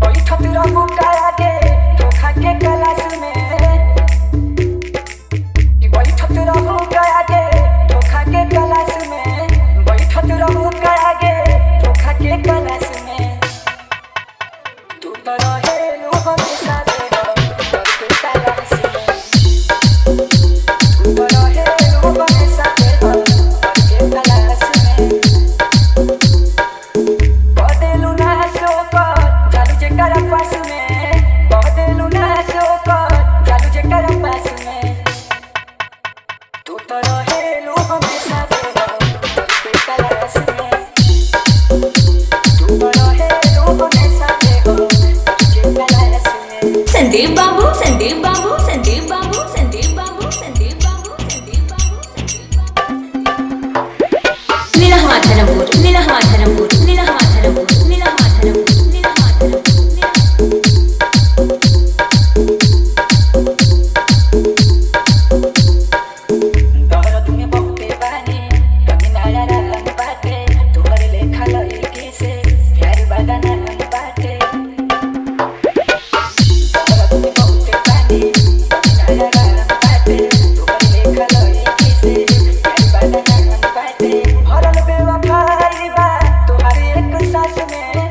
बैठत रहू काया के धोखा के क्लास में, बैठत रहू काया के धोखा के क्लास में, बैठत रहू काया के धोखा के क्लास में। तू तो रहेलू हमेशा रे डर के क्लास में, तू तो रहेलू हमेशा रे डर के क्लास में। बदेलू ना सोकर जालू जेकरा पास में, बदेलू ना सोकर जालू जेकरा पास में। तू तो रहेलू हमेशा रे डर के क्लास में, तू तो रहेलू हमेशा रे डर के क्लास में। संदीप बाबू, संदीप बाबू, संदीप बाबू, संदीप बाबू, संदीप बाबू, संदीप बाबू, संदीप बाबू। नीलहमाधरमपुर, नीलहमाधरमपुर, नीलहमाधरमपुर, नीलहमाधरमपुर, नीलहमाधरमपुर। दर्द में बहुते बानी कभी नया रंग बाटे, तोहरे लेखा लड़की से प्यार बदना हम बाटे। दर्द में बहुते बानी कभी नया रंग बाटे, तोहरे लेखा लड़की से प्यार बदना हम बाटे। भरल बेवफाई बा तोहरे एक सांस में,